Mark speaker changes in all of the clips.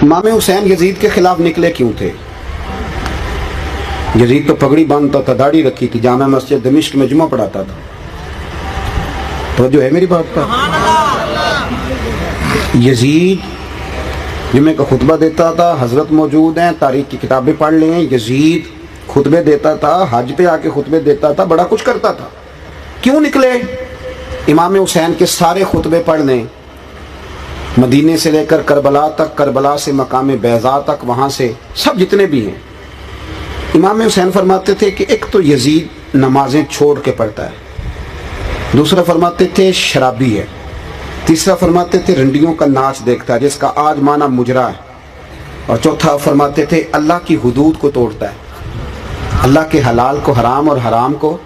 Speaker 1: इमाम हुसैन यजीद के खिलाफ निकले क्यों थे? यजीद तो पगड़ी बांधता था, दाढ़ी रखी थी, जामा मस्जिद दमिश्क में जुमा पढ़ाता था। तो जो है मेरी बात पर, यजीद जुमे का खुतबा देता था, हजरत मौजूद हैं, तारीख की किताबें पढ़ लें। यजीद खुतबे देता था, हज पे आके खुतबे देता था, बड़ा कुछ करता था। क्यों निकले? इमाम हुसैन के सारे खुतबे पढ़ लें, मदीने से लेकर करबला तक, करबला से मकाम बैज़ा तक, वहाँ से सब जितने भी हैं। इमाम हुसैन फरमाते थे कि एक तो यजीद नमाजें छोड़ के पढ़ता है, दूसरा फरमाते थे शराबी है, तीसरा फरमाते थे रंडियों का नाच देखता है जिसका आज माना मुजरा है, और चौथा फरमाते थे अल्लाह की हुदूद को तोड़ता है, अल्लाह के हलाल को हराम और हराम को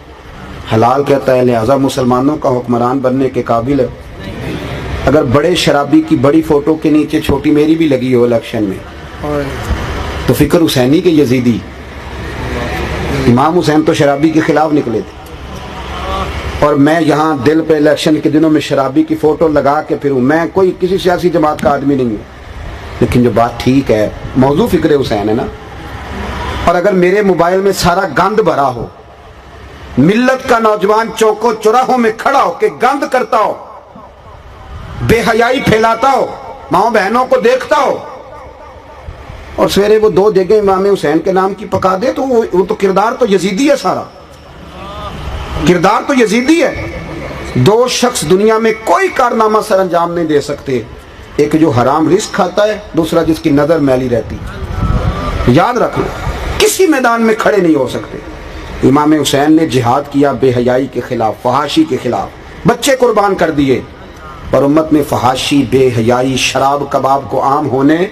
Speaker 1: हलाल कहता है, लिहाजा मुसलमानों का हुक्मरान बनने के काबिल है। अगर बड़े शराबी की बड़ी फोटो के नीचे छोटी मेरी भी लगी हो इलेक्शन में, तो फिक्र हुसैनी के यजीदी। इमाम हुसैन तो शराबी के खिलाफ निकले थे, और मैं यहाँ दिल पे इलेक्शन के दिनों में शराबी की फोटो लगा के फिरूं, मैं कोई किसी सियासी जमात का आदमी नहीं हूँ, लेकिन जो बात ठीक है, मौजू फिक्र हुसैन है ना। और अगर मेरे मोबाइल में सारा गंद भरा हो, मिल्लत का नौजवान चौकों चौराहों में खड़ा हो के गंद करता हो, बेहयाई फैलाता हो, माओ बहनों को देखता हो, और सवेरे वो दो जगह इमाम हुसैन के नाम की पका दे, तो वो तो किरदार तो यजीदी है, सारा किरदार तो यजीदी है। दो शख्स दुनिया में कोई कारनामा सर अंजाम नहीं दे सकते, एक जो हराम रिस्क खाता है, दूसरा जिसकी नजर मैली रहती है। याद रखना, किसी मैदान में खड़े नहीं हो सकते। इमाम हुसैन ने जिहाद किया बेहयाई के खिलाफ, फहाशी के खिलाफ, बच्चे कुर्बान कर दिए, पर उम्मत में फहाशी, बेहयाई, शराब कबाब को आम होने।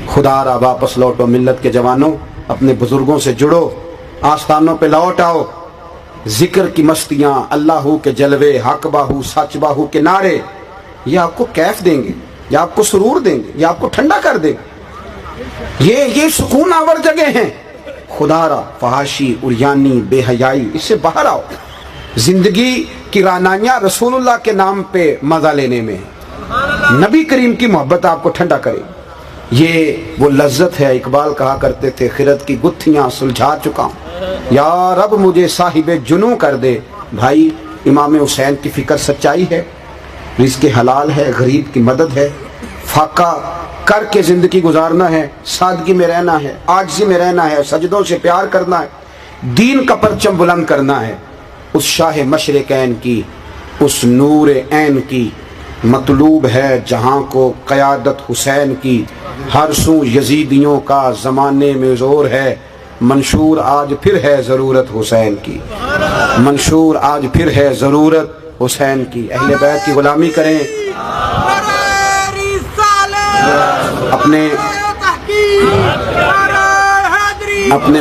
Speaker 1: खुदारा वापस लौटो मिल्लत के जवानों, अपने बुजुर्गों से जुड़ो, आस्थानों पे लौट आओ। जिक्र की मस्तियां, अल्लाहू के जलवे, हक बाहू सच बाहू के नारे, ये आपको कैफ देंगे, ये आपको सुरूर देंगे, ये आपको ठंडा कर देंगे। ये सुकून आवर जगह हैं। खुदारा फहाशी, उरियानी, बेहयाई, इससे बाहर आओ। जिंदगी की रानाइयां रसूलुल्लाह के नाम पे मजा लेने में, नबी करीम की मोहब्बत आपको ठंडा करे। ये वो लज्जत है, इकबाल कहा करते थे, खिरत की गुत्थियां सुलझा चुका हूं, या रब मुझे साहिबे जुनू कर दे। भाई, इमाम हुसैन की फिक्र सच्चाई है, रिज़्क़ हलाल है, गरीब की मदद है, फाका करके जिंदगी गुजारना है, सादगी में रहना है, आजिज़ी में रहना है, सजदों से प्यार करना है, दीन का परचम बुलंद करना है। उस शाह मशरिकैन की, उस नूर ऐन की मतलूब है जहां को क़यादत हुसैन की। हर सू यजीदियों का ज़माने में ज़ोर है, मंशूर आज फिर है ज़रूरत हुसैन की, मंशूर आज फिर है ज़रूरत हुसैन की। अहले बैत की गुलामी करें, अपने